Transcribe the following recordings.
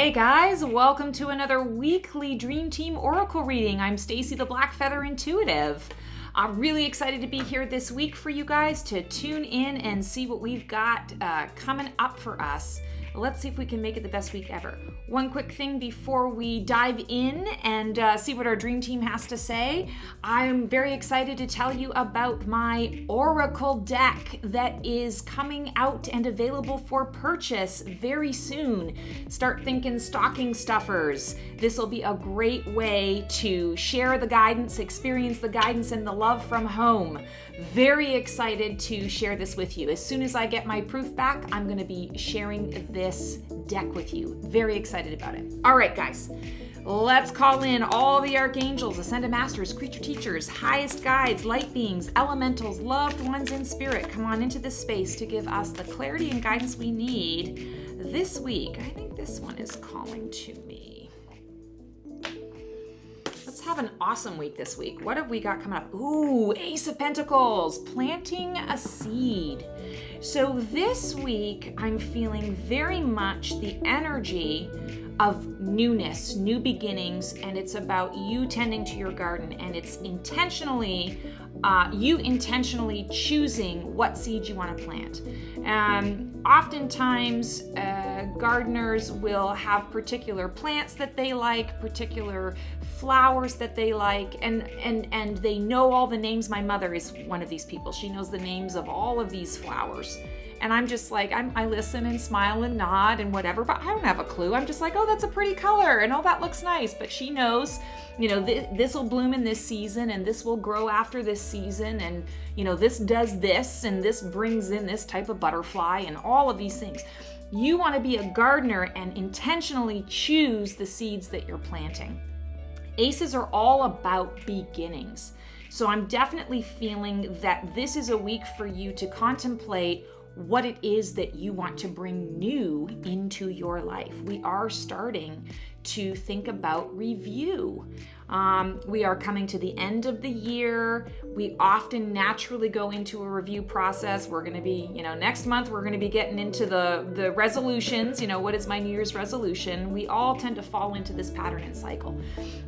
Hey guys, welcome to another weekly Dream Team Oracle reading. I'm Stacy the Black Feather Intuitive. I'm really excited to be here this week for you guys to tune in and see what we've got coming up for us. Let's see if we can make it the best week ever. One quick thing before we dive in and see what our dream team has to say. I'm very excited to tell you about my Oracle deck that is coming out and available for purchase very soon. Start thinking stocking stuffers. This will be a great way to share the guidance, experience the guidance and the love from home. Very excited to share this with you. As soon as I get my proof back, I'm going to be sharing this deck with you. Very excited about it. All right, guys, let's call in all the archangels, ascended masters, creature teachers, highest guides, light beings, elementals, loved ones in spirit. Come on into this space to give us the clarity and guidance we need this week. I think this one is calling to me. Have an awesome week this week. What have we got coming up? Ooh, Ace of Pentacles, planting a seed. So this week, I'm feeling very much the energy of newness, new beginnings, and it's about you tending to your garden, and it's intentionally, you intentionally choosing what seeds you want to plant. Oftentimes, gardeners will have particular plants that they like, particular flowers that they like, and they know all the names. My mother is one of these people. She knows the names of all of these flowers. And I'm just like, I listen and smile and nod and whatever, but I don't have a clue. I'm just like, oh, that's a pretty color, and oh, that looks nice. But she knows, you know, this will bloom in this season, and this will grow after this season, and, you know, this does this, and this brings in this type of butterfly, and all of these things. You want to be a gardener and intentionally choose the seeds that you're planting. Aces are all about beginnings. So I'm definitely feeling that this is a week for you to contemplate what it is that you want to bring new into your life. We are starting to think about review. We are coming to the end of the year. We often naturally go into a review process. We're going to be, next month we're going to be getting into the resolutions. What is my New Year's resolution? We all tend to fall into this pattern and cycle.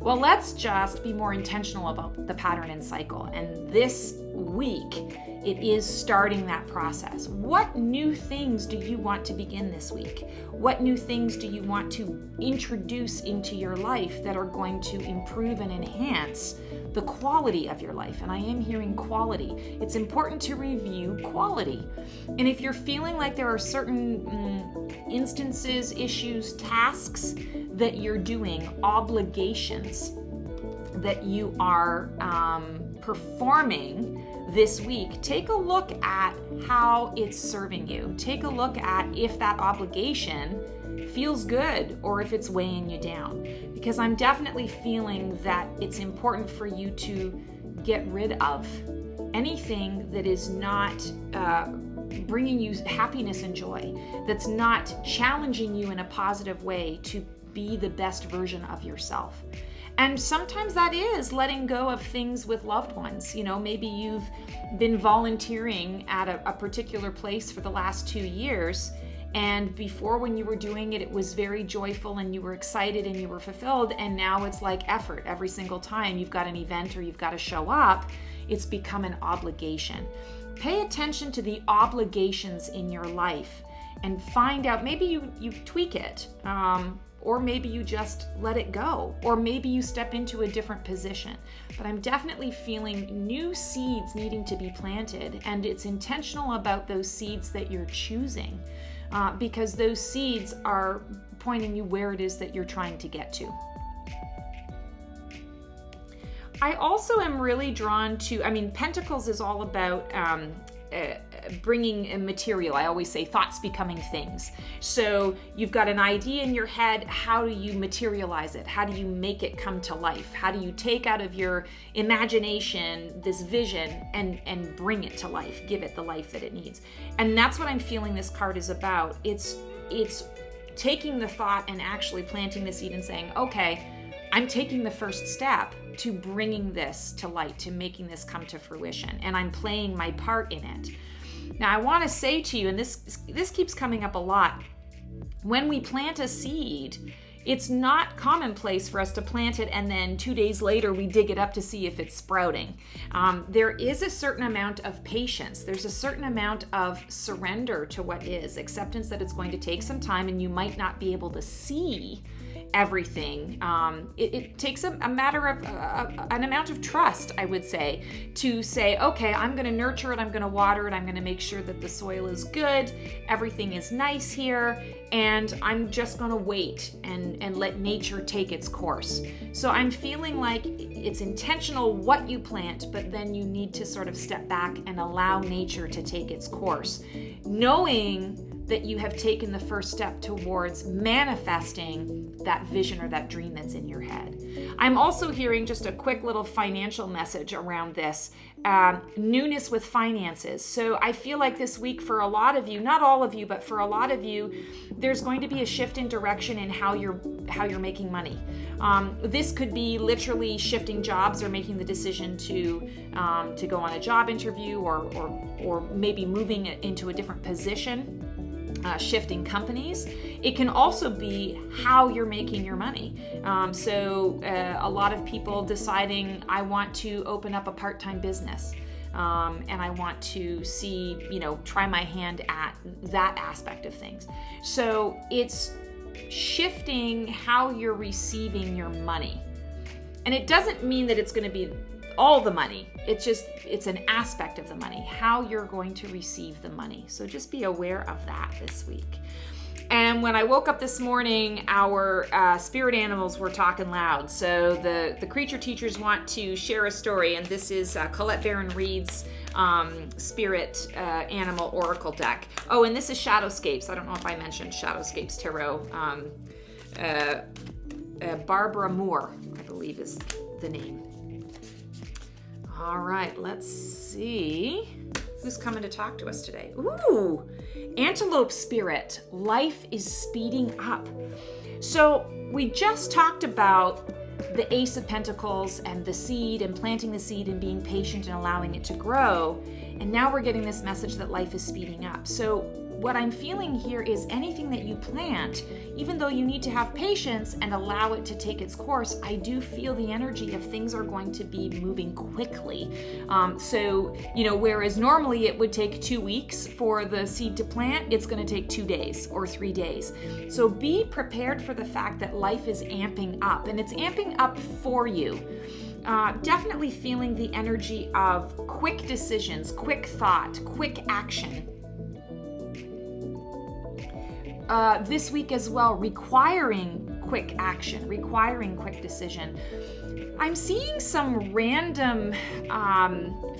Well, let's just be more intentional about the pattern and cycle. And this week, it is starting that process. What new things do you want to begin this week? What new things do you want to introduce into your life that are going to improve and enhance the quality of your life? And I am hearing quality. It's important to review quality. And if you're feeling like there are certain instances, issues, tasks that you're doing, obligations that you are performing this week, take a look at how it's serving you. Take a look at if that obligation feels good or if it's weighing you down. Because I'm definitely feeling that it's important for you to get rid of anything that is not bringing you happiness and joy, that's not challenging you in a positive way to be the best version of yourself. And sometimes that is letting go of things with loved ones. Maybe you've been volunteering at a particular place for the last 2 years. And before, when you were doing it, it was very joyful and you were excited and you were fulfilled. And now it's like effort. Every single time you've got an event or you've got to show up, it's become an obligation. Pay attention to the obligations in your life and find out, maybe you tweak it. Or maybe you just let it go, or maybe you step into a different position. But I'm definitely feeling new seeds needing to be planted, and it's intentional about those seeds that you're choosing, because those seeds are pointing you where it is that you're trying to get to. I also am really drawn to, Pentacles is all about bringing a material. I always say thoughts becoming things. So you've got an idea in your head. How do you materialize it? How do you make it come to life? How do you take out of your imagination this vision and bring it to life, give it the life that it needs? And that's what I'm feeling this card is about. It's taking the thought and actually planting the seed and saying, okay, I'm taking the first step to bringing this to light, to making this come to fruition, and I'm playing my part in it. Now, I want to say to you, and this keeps coming up a lot, when we plant a seed, It's not commonplace for us to plant it and then 2 days later we dig it up to see if it's sprouting. There is a certain amount of patience. There's a certain amount of surrender to what is, acceptance that it's going to take some time and you might not be able to see everything. It takes a matter of an amount of trust, I would say, to say, okay, I'm going to nurture it, I'm going to water it, I'm going to make sure that the soil is good, everything is nice here, and I'm just going to wait and let nature take its course. So I'm feeling like it's intentional what you plant, but then you need to sort of step back and allow nature to take its course, knowing that you have taken the first step towards manifesting that vision or that dream that's in your head. I'm also hearing just a quick little financial message around this, newness with finances. So I feel like this week for a lot of you, not all of you, but for a lot of you, there's going to be a shift in direction in how you're making money. This could be literally shifting jobs or making the decision to go on a job interview or maybe moving into a different position. Shifting companies. It can also be how you're making your money. So a lot of people deciding, I want to open up a part-time business. And I want to see, try my hand at that aspect of things. So it's shifting how you're receiving your money. And it doesn't mean that it's going to be all the money. It's an aspect of the money, how you're going to receive the money. So just be aware of that this week. And when I woke up this morning, our spirit animals were talking loud. So the creature teachers want to share a story, and this is Colette Baron-Reid's spirit animal oracle deck. Oh, and this is Shadowscapes. I don't know if I mentioned Shadowscapes Tarot. Barbara Moore, I believe is the name. All right, let's see who's coming to talk to us today. Ooh, Antelope Spirit, life is speeding up. So we just talked about the Ace of Pentacles and the seed and planting the seed and being patient and allowing it to grow. And now we're getting this message that life is speeding up. So what I'm feeling here is anything that you plant, even though you need to have patience and allow it to take its course, I do feel the energy of things are going to be moving quickly. So, whereas normally it would take 2 weeks for the seed to plant, it's going to take 2 days or 3 days. So be prepared for the fact that life is amping up, and it's amping up for you. Definitely feeling the energy of quick decisions, quick thought, quick action. This week as well, requiring quick action, requiring quick decision. I'm seeing some random,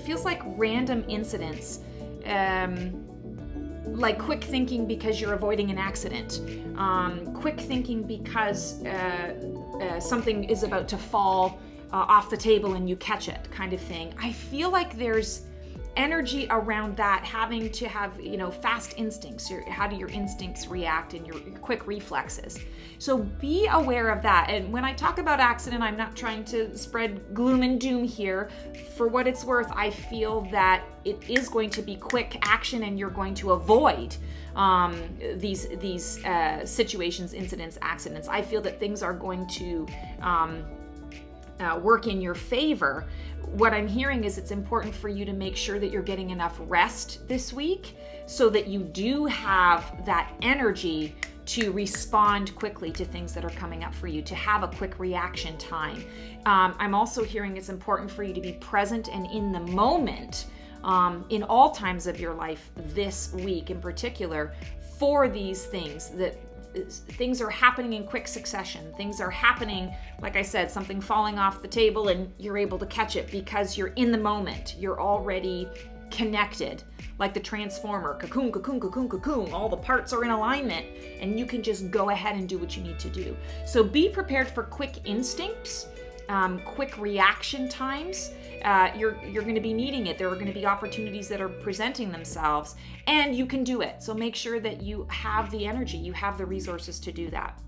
feels like random incidents, like quick thinking because you're avoiding an accident, quick thinking because something is about to fall off the table and you catch it, kind of thing. I feel like there's energy around that, having to have, fast instincts. How do your instincts react and your quick reflexes? So be aware of that. And when I talk about accident, I'm not trying to spread gloom and doom here. For what it's worth, I feel that it is going to be quick action and you're going to avoid these situations, incidents, accidents. I feel that things are going to work in your favor. What I'm hearing is it's important for you to make sure that you're getting enough rest this week so that you do have that energy to respond quickly to things that are coming up for you, to have a quick reaction time. I'm also hearing it's important for you to be present and in the moment in all times of your life this week in particular for these things, that things are happening in quick succession. Things are happening, like I said, something falling off the table and you're able to catch it because you're in the moment. You're already connected, like the transformer, cocoon, cocoon, cocoon, cocoon. All the parts are in alignment and you can just go ahead and do what you need to do. So be prepared for quick instincts, quick reaction times. You're going to be needing it. There are going to be opportunities that are presenting themselves and you can do it. So make sure that you have the energy, you have the resources to do that.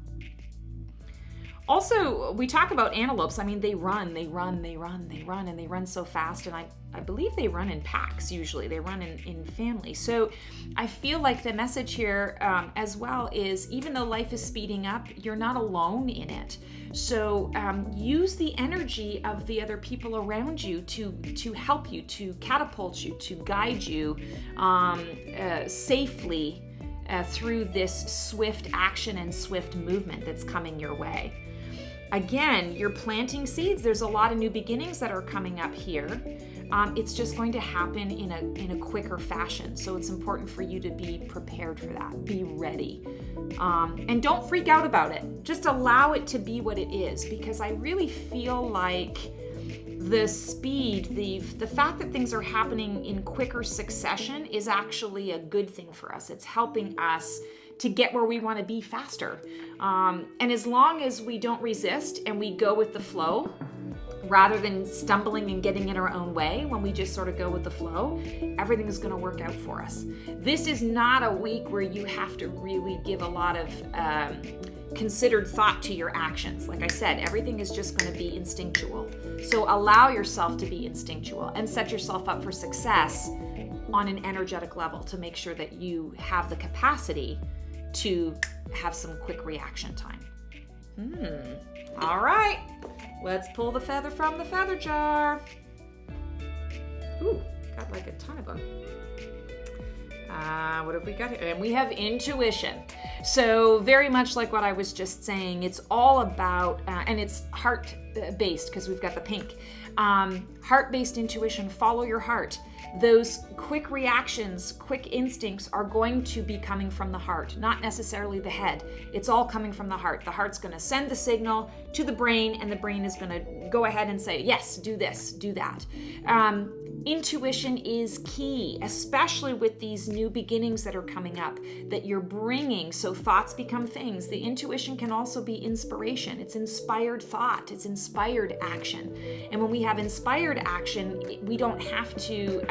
Also, we talk about antelopes. I mean, they run, and they run so fast. And I believe they run in packs usually. They run in family. So I feel like the message here as well is, even though life is speeding up, you're not alone in it. So use the energy of the other people around you to help you, to catapult you, to guide you safely through this swift action and swift movement that's coming your way. Again, you're planting seeds. There's a lot of new beginnings that are coming up here. It's just going to happen in a quicker fashion. So it's important for you to be prepared for that. Be ready. And don't freak out about it. Just allow it to be what it is, because I really feel like the speed, the fact that things are happening in quicker succession is actually a good thing for us. It's helping us to get where we want to be faster. And as long as we don't resist and we go with the flow, rather than stumbling and getting in our own way, when we just sort of go with the flow, everything is going to work out for us. This is not a week where you have to really give a lot of considered thought to your actions. Like I said, everything is just going to be instinctual. So allow yourself to be instinctual and set yourself up for success on an energetic level to make sure that you have the capacity to have some quick reaction time. All right, let's pull the feather from the feather jar. Ooh, got like a ton of them. What have we got here? And we have intuition. So very much like what I was just saying, it's all about, and it's heart-based because we've got the pink. Heart-based intuition, follow your heart. Those quick reactions, quick instincts are going to be coming from the heart, not necessarily the head. It's all coming from the heart. The heart's going to send the signal to the brain, and the brain is going to go ahead and say, yes, do this, do that. Intuition is key, especially with these new beginnings that are coming up that you're bringing. So thoughts become things. The intuition can also be inspiration. It's inspired thought. It's inspired action. And when we have inspired action, we don't have to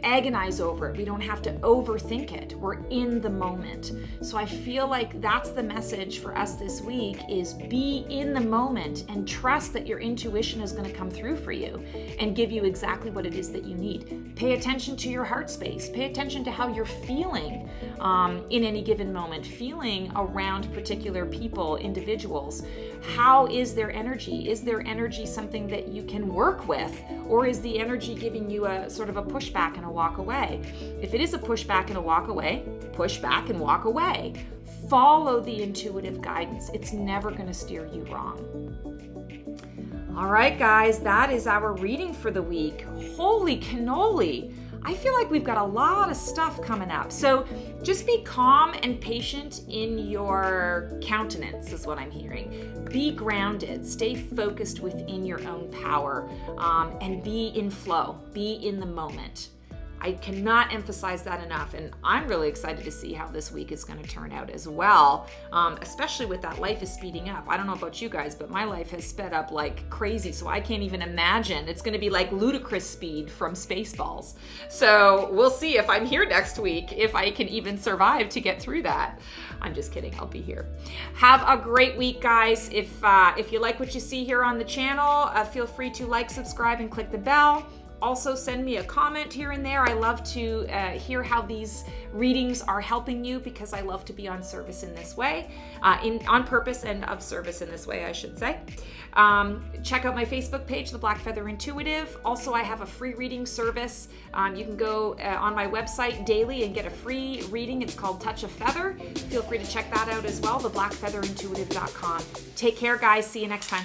agonize over it. We don't have to overthink it. We're in the moment. So I feel like that's the message for us this week, is be in the moment and trust that your intuition is going to come through for you and give you exactly what it is that you need. Pay attention to your heart space. Pay attention to how you're feeling in any given moment, feeling around particular people, individuals. How is their energy? Is their energy something that you can work with, or is the energy giving you a sort of a pushback and a walk away? If it is a pushback and a walk away, push back and walk away. Follow the intuitive guidance. It's never going to steer you wrong. All right, guys, that is our reading for the week. Holy cannoli! I feel like we've got a lot of stuff coming up. So just be calm and patient in your countenance is what I'm hearing. Be grounded, stay focused within your own power, and be in flow, be in the moment. I cannot emphasize that enough, and I'm really excited to see how this week is going to turn out as well, especially with that life is speeding up. I don't know about you guys, but my life has sped up like crazy, so I can't even imagine. It's going to be like ludicrous speed from Spaceballs. So we'll see if I'm here next week, if I can even survive to get through that. I'm just kidding, I'll be here. Have a great week, guys. If you like what you see here on the channel, feel free to like, subscribe, and click the bell. Also, send me a comment here and there. I love to hear how these readings are helping you, because I love to be on service in this way, on purpose and of service in this way, I should say. Check out my Facebook page, The Black Feather Intuitive. Also, I have a free reading service. You can go on my website daily and get a free reading. It's called Touch of Feather. Feel free to check that out as well, theblackfeatherintuitive.com. Take care, guys. See you next time.